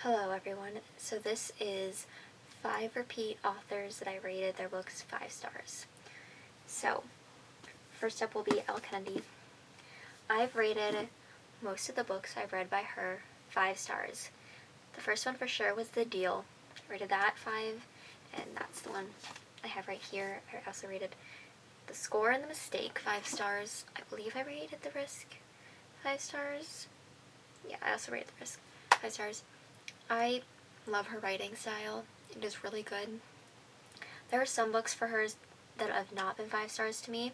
Hello everyone. So this is 5 repeat authors that I rated their books 5 stars. So, first up will be Elle Kennedy. I've rated most of the books I've read by her 5 stars. The first one for sure was The Deal. I rated that 5, and that's the one I have right here. I also rated The Score and The Mistake 5 stars. I believe I rated The Risk 5 stars. Yeah, I also rated The Risk 5 stars. I love her writing style. It is really good. There are some books for hers that have not been 5 stars to me.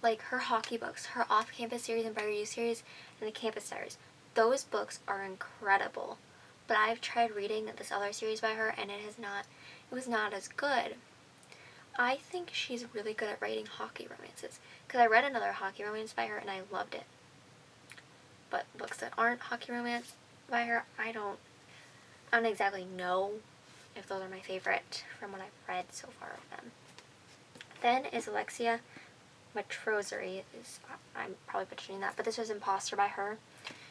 Like her hockey books, her Off-Campus series and Brighter You series, and the Campus Diaries. Those books are incredible. But I've tried reading this other series by her and it was not as good. I think she's really good at writing hockey romances. Because I read another hockey romance by her and I loved it. But books that aren't hockey romance by her, I don't exactly know if those are my favorite from what I've read so far of them. Then is Alexia Matrosari. I'm probably butchering that, but this was Imposter by her.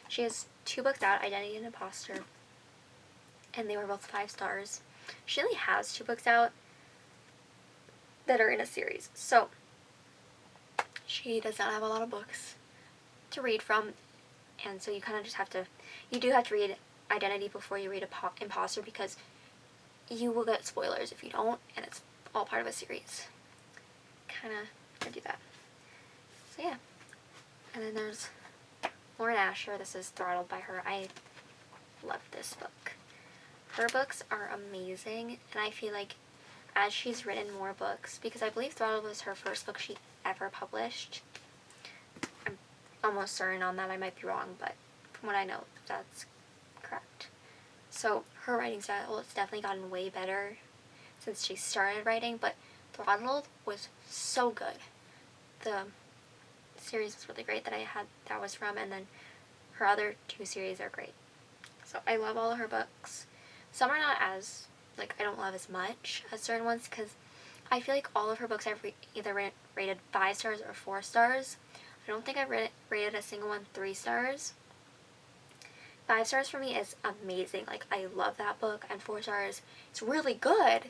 She has 2 books out, Identity and Imposter, and they were both 5 stars. She only has 2 books out that are in a series, so she does not have a lot of books to read from, and so you kind of just have to, you do have to read Identity before you read Imposter because you will get spoilers if you don't, and it's all part of a series. Kind of gonna do that. So yeah. And then there's Lauren Asher. This is Throttled by her. I love this book. Her books are amazing, and I feel like as she's written more books, because I believe Throttled was her first book she ever published. I'm almost certain on that. I might be wrong, but from what I know, that's correct. So her writing style has definitely gotten way better since she started writing, but Throttled was so good. The series was really great that was from, and then her other 2 series are great. So I love all of her books. Some are not as, I don't love as much as certain ones, because I feel like all of her books I've either rated 5 stars or 4 stars. I don't think I've rated a single one 3 stars. 5 stars for me is amazing. I love that book, and 4 stars, it's really good.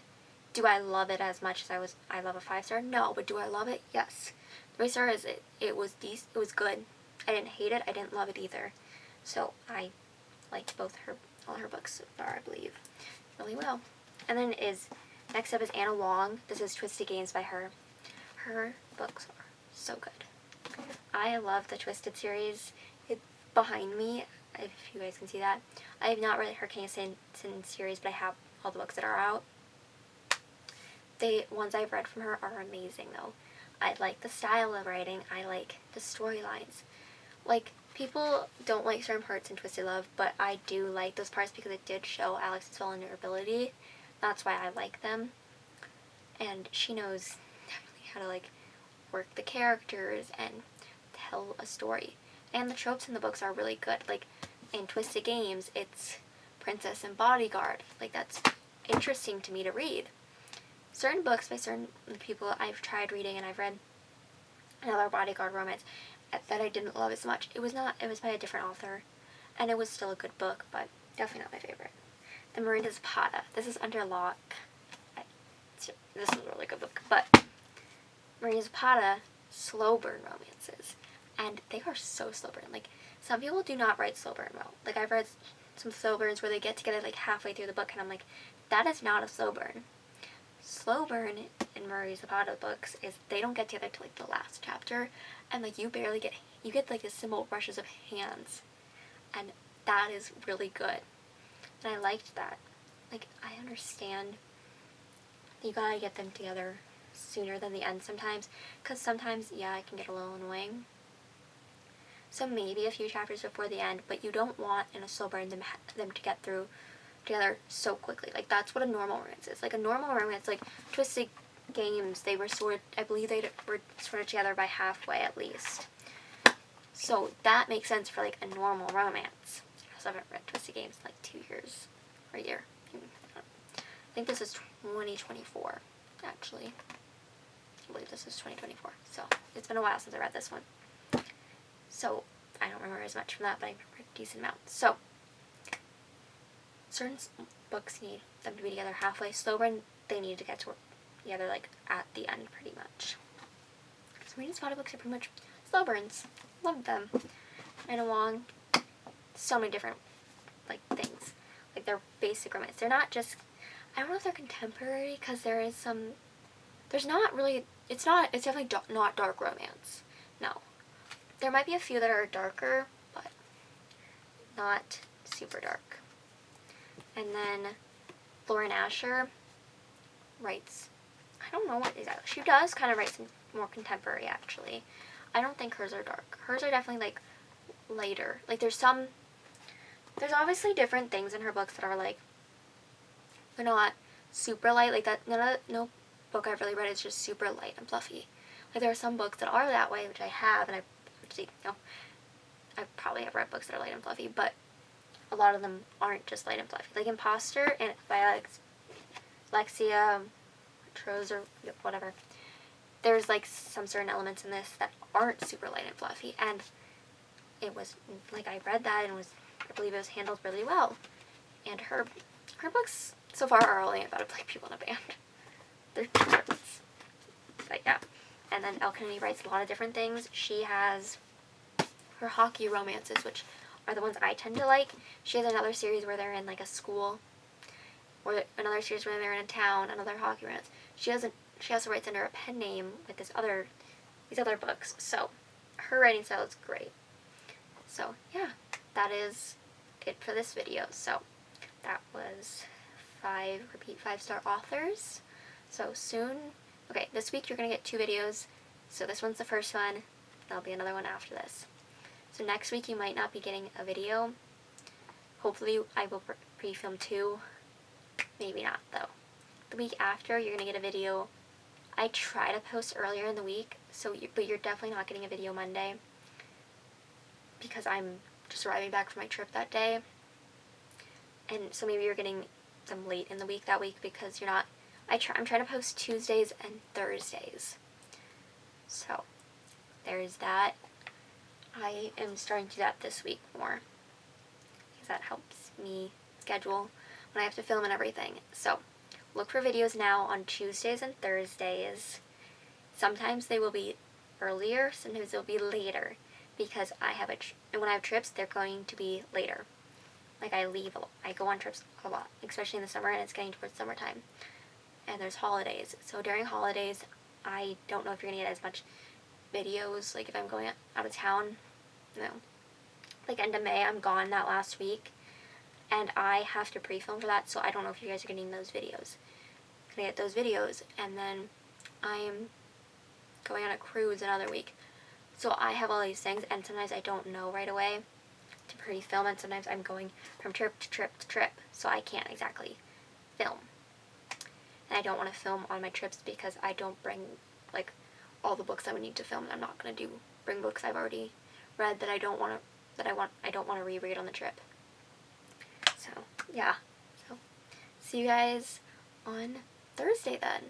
Do I love it as much as I love a 5 star? No, but do I love it? Yes. 3 stars, it was decent, it was good. I didn't hate it, I didn't love it either. So I liked all her books so far, I believe, really well. And then next up is Ana Huang. This is Twisted Games by her. Her books are so good. I love the Twisted series. It's behind me, if you guys can see that. I have not read her Kingston series, but I have all the books that are out. The ones I've read from her are amazing, though. I like the style of writing. I like the storylines. People don't like certain parts in Twisted Love, but I do like those parts because it did show Alex's vulnerability. That's why I like them. And she knows definitely how to, work the characters and tell a story. And the tropes in the books are really good. In Twisted Games, it's princess and bodyguard. That's interesting to me to read. Certain books by certain people I've tried reading, and I've read another bodyguard romance that I didn't love as much. It was by a different author, and it was still a good book, but definitely not my favorite. The Miranda Zapata. This is Under Lock. This is a really good book, but Miranda Zapata, slow burn romances, and they are so slow burn. Some people do not write slow burn well. I've read some slow burns where they get together halfway through the book, and I'm like, that is not a slow burn. Slow burn in Maria Zapata books is they don't get together till the last chapter, and you barely get the simple brushes of hands, and that is really good. And I liked that. I understand you gotta get them together sooner than the end sometimes, because sometimes, yeah, it can get a little annoying. So maybe a few chapters before the end, but you don't want in a slow burn them to get through together so quickly. That's what a normal romance is. A normal romance, Twisted Games, I believe they were sort of together by halfway at least. So that makes sense for a normal romance. I also haven't read Twisted Games in 2 years or a year. I think this is 2024, actually. I believe this is 2024. So it's been a while since I read this one. So I don't remember as much from that, but I remember a decent amount. So certain books need them to be together halfway. Slow Burn, they need to get together like at the end pretty much. So Reading Spotted books are pretty much slow burns. Love them. And along so many different like things. Like they're basic romance. They're not just, I don't know if they're contemporary because there is some, there's not really, it's definitely not dark romance. No. There might be a few that are darker, but not super dark. And then Lauren Asher writes, I don't know what exactly, she does kind of write some more contemporary actually. I don't think hers are dark. Hers are definitely like lighter. Like there's obviously different things in her books that are like, they're not super light, like that, no book I've really read is just super light and fluffy. Like there are some books that are that way, which I have, and I probably have read books that are light and fluffy, but a lot of them aren't just light and fluffy. Like Imposter and by Alexia Trost or whatever, there's like some certain elements in this that aren't super light and fluffy, and it was like I read that and I believe it was handled really well. And her books so far are only about like people in a band. They're shorts. But yeah. And then Elle Kennedy writes a lot of different things. She has her hockey romances, which are the ones I tend to like. She has another series where they're in like a school, or another series where they're in a town, another hockey romance. She also writes under a pen name with these other books. So her writing style is great. So yeah, that is it for this video. So that was 5 repeat 5-star authors. So soon, okay, this week you're going to get 2 videos. So this one's the first one. There'll be another one after this. So next week you might not be getting a video. Hopefully I will pre-film 2. Maybe not though. The week after you're going to get a video. I try to post earlier in the week, but you're definitely not getting a video Monday because I'm just arriving back from my trip that day. And so maybe you're getting them late in the week that week because you're not, I'm trying to post Tuesdays and Thursdays. So there's that. I am starting to do that this week more because that helps me schedule when I have to film and everything. So look for videos now on Tuesdays and Thursdays. Sometimes they will be earlier, sometimes they'll be later because and when I have trips, they're going to be later. Like I go on trips a lot, especially in the summer, and it's getting towards summertime. And there's holidays. So during holidays, I don't know if you're going to get as much videos, like if I'm going out of town. No. Like end of May, I'm gone that last week. And I have to pre-film for that, so I don't know if you guys are getting those videos. I'm going to get those videos, and then I'm going on a cruise another week. So I have all these things, and sometimes I don't know right away to pre-film, and sometimes I'm going from trip to trip to trip, so I can't exactly film. And I don't want to film on my trips because I don't bring like all the books I would need to film, and I'm not going to bring books I've already read that I don't want to reread on the trip. So yeah, so see you guys on Thursday then.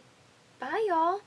Bye y'all.